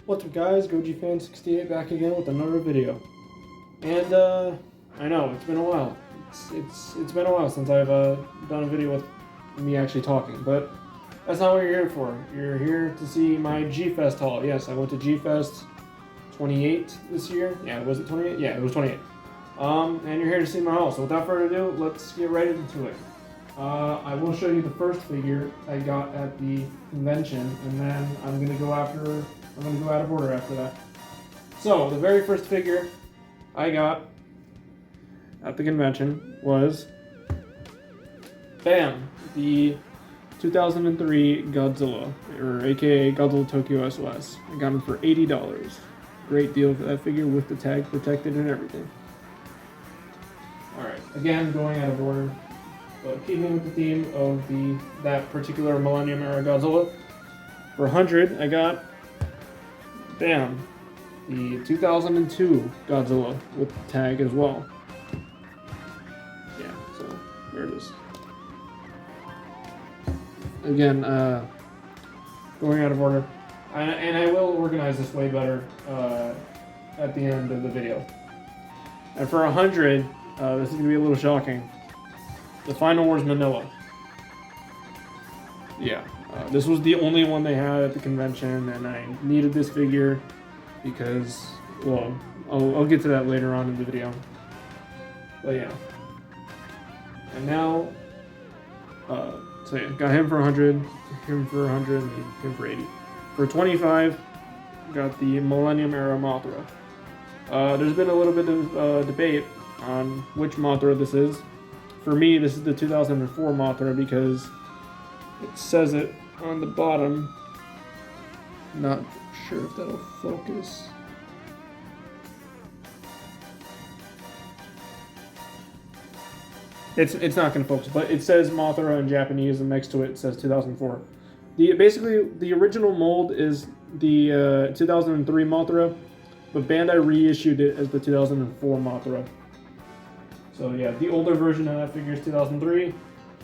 What's up guys, XXVIII back again with another video. And I know, it's been a while. It's been a while since I've done a video with me actually talking, but that's not what you're here for. You're here to see my G-Fest haul. Yes, I went to G-Fest 28 this year. Yeah, was it 28? Yeah, it was 28. And you're here to see my haul. So without further ado, let's get right into it. I will show you the first figure I got at the convention, and then I'm gonna go out of order after that. So the very first figure I got at the convention was, bam, the 2003 Godzilla, or aka Godzilla Tokyo SOS. I got him for $80. Great deal for that figure with the tag protected and everything. Alright, again, going out of order, but keeping with the theme of that particular Millennium Era Godzilla, for 100 I got, bam, the 2002 Godzilla with the tag as well. Yeah, so there it is. Again, going out of order, and I will organize this way better at the end of the video. And for 100, this is going to be a little shocking. The Final Wars Manila. Yeah, this was the only one they had at the convention, and I needed this figure because, well, I'll get to that later on in the video. But yeah. And now, so yeah, got him for 100, him for 100, and him for 80. For 25, got the Millennium Era Mothra. There's been a little bit of debate on which Mothra this is. For me, this is the 2004 Mothra because it says it on the bottom. Not sure if that'll focus. It's not going to focus, but it says Mothra in Japanese, and next to it says 2004. Basically, the original mold is the 2003 Mothra, but Bandai reissued it as the 2004 Mothra. So yeah, the older version of that figure is 2003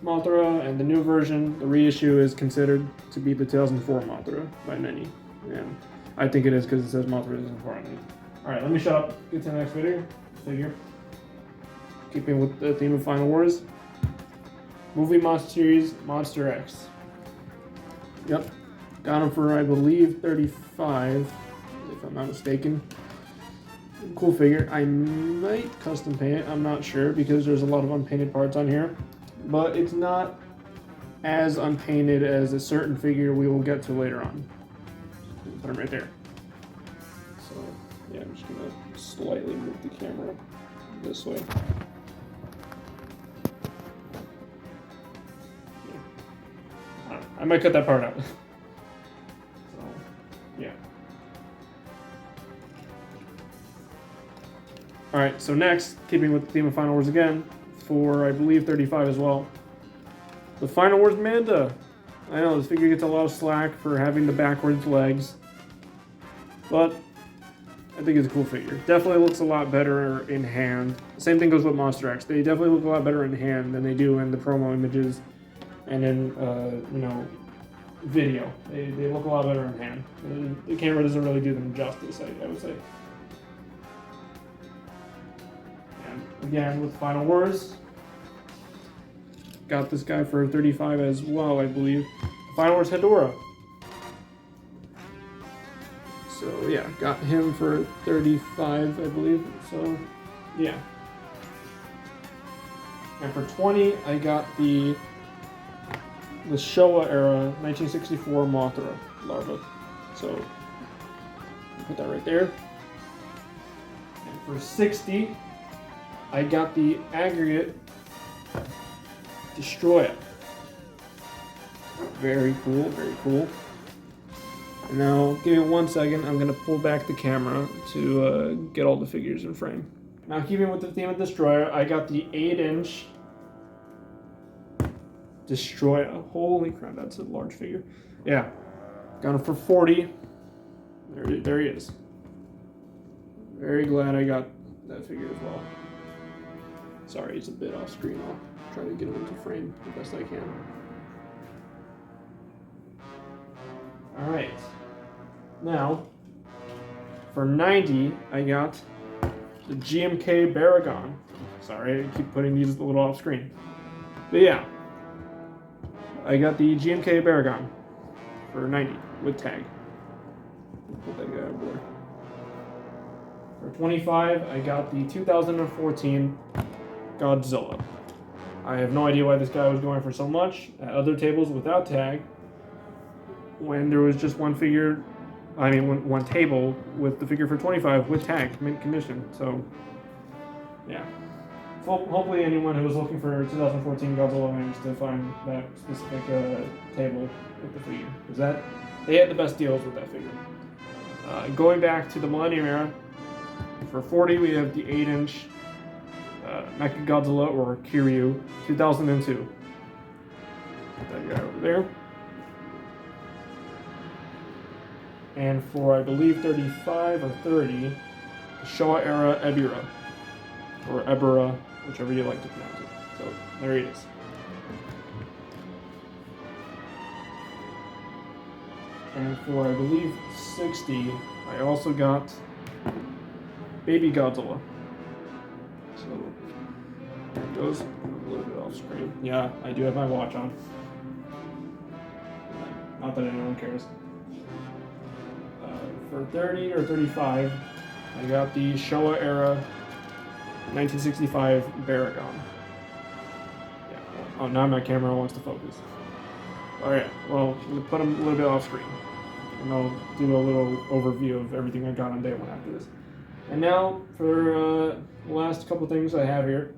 Mothra, and the new version, the reissue, is considered to be the 2004 Mothra by many. And I think it is because it says Mothra 2004 on it. Alright, let me shut up, get to the next figure. Keeping with the theme of Final Wars. Movie Monster Series, Monster X. Yep, got him for, I believe, 35, if I'm not mistaken. Cool figure. I might custom paint it, I'm not sure, because there's a lot of unpainted parts on here. But it's not as unpainted as a certain figure we will get to later on. Put him right there. So, yeah, I'm just gonna slightly move the camera this way. Yeah. I might cut that part out. So, yeah. Alright, so next, keeping with the theme of Final Wars again, for I believe 35 as well, the Final Wars Manda. I know this figure gets a lot of slack for having the backwards legs, but I think it's a cool figure. Definitely looks a lot better in hand. Same thing goes with Monster X. They definitely look a lot better in hand than they do in the promo images and in video. They look a lot better in hand. The camera doesn't really do them justice, I would say. Again, with Final Wars, got this guy for 35 as well, I believe. Final Wars Hedorah. So yeah, got him for 35, I believe. So yeah. And for 20, I got the Showa era 1964 Mothra larva. So put that right there. And for 60. I got the aggregate Destroyer. Very cool, very cool. And now, give me 1 second, I'm gonna pull back the camera to get all the figures in frame. Now, keeping with the theme of Destroyer, I got the 8-inch Destroyer. Holy crap, that's a large figure. Yeah, got him for 40. There he is. Very glad I got that figure as well. Sorry, he's a bit off screen. I'll try to get him into frame the best I can. Alright. Now, For 90, I got the GMK Baragon. Sorry, I keep putting these a little off screen. But yeah, I got the GMK Baragon for 90 with tag. Put that guy over there. For 25, I got the 2014 Godzilla. I have no idea why this guy was going for so much at other tables without tag, when there was just one figure, one table with the figure for 25 with tag, mint condition. So, yeah. Hopefully anyone who was looking for 2014 Godzilla managed to find that specific table with the figure. Because they had the best deals with that figure. Going back to the Millennium Era, for 40 we have the 8-inch Mechagodzilla, or Kiryu, 2002. Put that guy over there. And for, I believe, 35 or 30, the Showa Era Ebira, or Ebira, whichever you like to pronounce it. So, there he is. And for, I believe, 60, I also got Baby Godzilla. So, there it goes. A little bit off screen. Yeah, I do have my watch on. Not that anyone cares. For 30 or 35, I got the Showa Era 1965 Baragon. Yeah. Oh, now my camera wants to focus. Alright, well, I'm going to put them a little bit off screen. And I'll do a little overview of everything I got on day one after this. And now, for the last couple things I have here,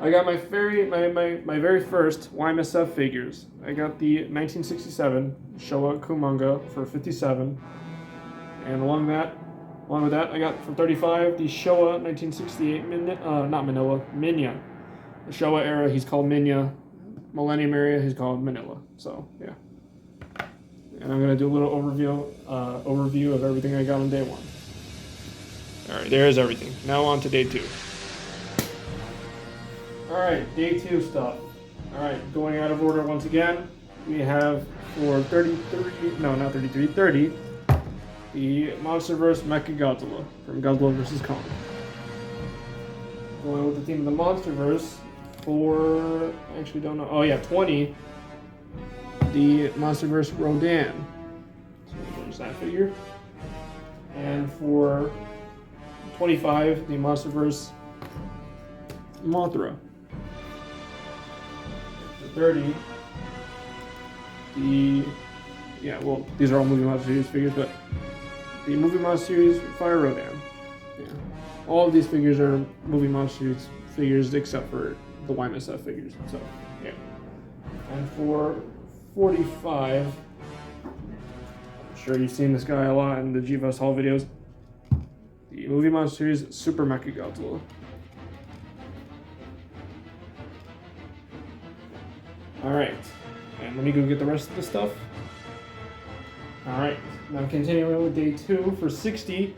I got my very first YMSF figures. I got the 1967 Showa Kumanga for 57. And along with that, I got for 35 the Showa 1968 Minya. The Showa era, he's called Minya. Millennium Era, he's called Manila. So yeah. And I'm gonna do a little overview of everything I got on day one. All right, there's everything. Now on to day two. All right, day two stuff. All right, going out of order once again. We have for 30, the MonsterVerse Mechagodzilla from Godzilla vs. Kong. Going with the theme of the MonsterVerse for, I actually don't know, 20, the MonsterVerse Rodan. So there's that figure. And for 25, the MonsterVerse Mothra. For 30, these are all Movie Monster Series figures, but the Movie Monster Series Fire Rodan. Yeah. All of these figures are Movie Monster Series figures except for the YMSF figures. So, yeah. And for 45, I'm sure you've seen this guy a lot in the GVS Hall videos, the Movie Monster Series Super Mechagodzilla. Alright, and let me go get the rest of the stuff. Alright, now continuing with day two, for 60,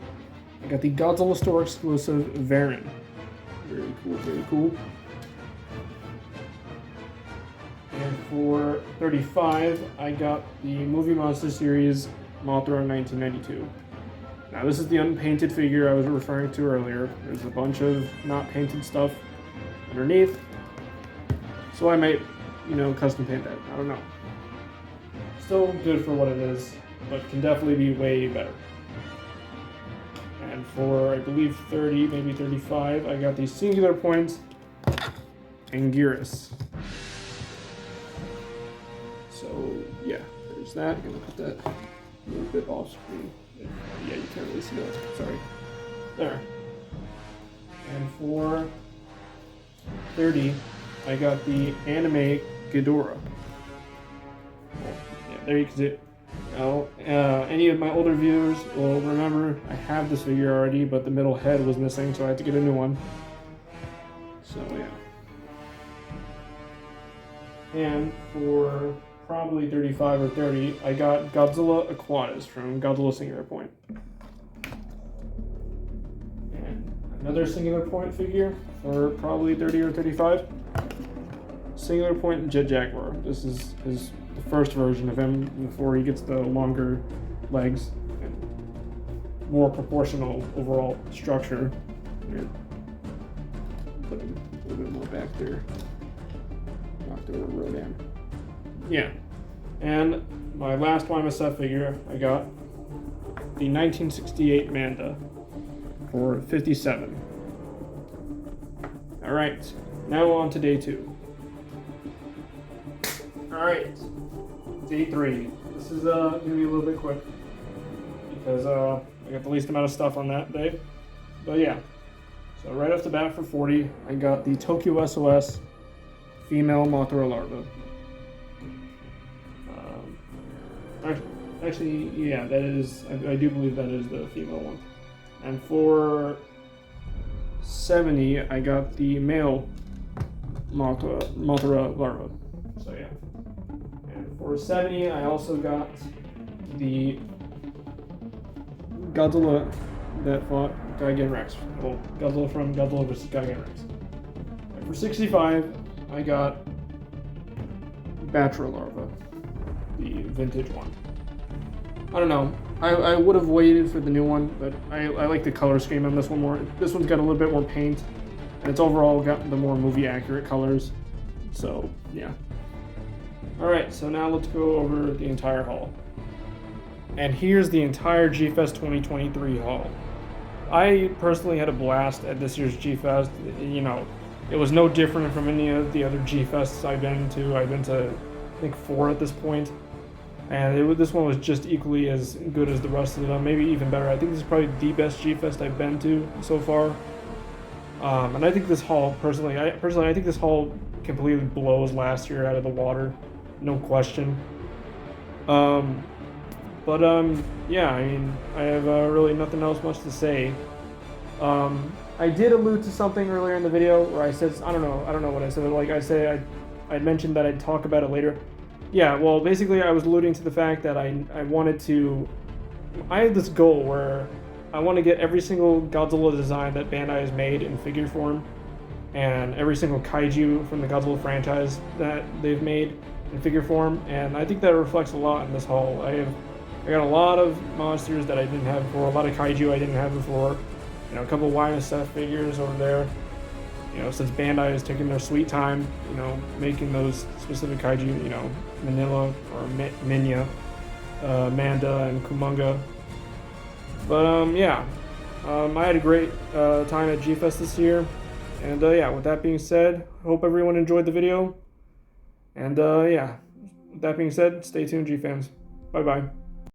I got the Godzilla Store exclusive Varan. Very cool, very cool. And for 35, I got the Movie Monster Series Mothra 1992. Now this is the unpainted figure I was referring to earlier. There's a bunch of not painted stuff underneath. So I might, custom paint that. I don't know. Still good for what it is, but can definitely be way better. And for, I believe, 30, maybe 35, I got the Singular Point Anguirus. So, yeah, there's that. I'm gonna put that a little bit off screen. Yeah, you can't really see that. Sorry. There. And for 30, I got the Anime Ghidorah. Oh, yeah, there you can see it. Now, any of my older viewers will remember I have this figure already, but the middle head was missing, so I had to get a new one. So, yeah. And for probably 35 or 30, I got Godzilla Aquatis from Godzilla Singular Point. And another Singular Point figure for probably 30 or 35. Singular Point Jet Jaguar. This is the first version of him before he gets the longer legs. more proportional overall structure. Here. Put him a little bit more back there. Knocked over Rodan. Yeah. And my last YMSF figure, I got the 1968 Manda for 57. Alright, now on to day 2. Alright, day 3. This is gonna be a little bit quick because I got the least amount of stuff on that day. But yeah, so right off the bat for 40, I got the Tokyo SOS female Mothra larva. Actually, yeah, that is, I do believe that is the female one. And for 70, I got the male Mothra larva. So yeah. And for 70, I also got the Godzilla that fought Gigan Rex. Well, Godzilla from Godzilla vs. Gigan Rex. And for 65, I got Batra larva, the vintage one. I don't know. I would have waited for the new one, but I like the color scheme on this one more. This one's got a little bit more paint, and it's overall got the more movie accurate colors. So yeah. Alright, so now let's go over the entire haul. And here's the entire G-Fest 2023 haul. I personally had a blast at this year's G-Fest. You know, it was no different from any of the other G-Fests I've been to. I've been to, I think, 4 at this point. And this one was just equally as good as the rest of them, maybe even better. I think this is probably the best G-Fest I've been to so far. And I think this haul, personally, I think this haul completely blows last year out of the water, no question. Yeah, I mean, I have really nothing else much to say. I did allude to something earlier in the video where I said, I don't know what I said. Like I said, I'd mentioned that I'd talk about it later. Yeah, well, basically I was alluding to the fact that I had this goal where I want to get every single Godzilla design that Bandai has made in figure form, and every single kaiju from the Godzilla franchise that they've made in figure form, and I think that reflects a lot in this haul. I got a lot of monsters that I didn't have before, a lot of kaiju I didn't have before, you know, a couple of YMSF figures over there. You know, since Bandai is taking their sweet time, you know, making those specific kaiju, you know, Manila or Minya, Manda, and Kumonga. But yeah, I had a great time at G-Fest this year. And yeah, with that being said, hope everyone enjoyed the video. And yeah, with that being said, stay tuned, G-fans. Bye-bye.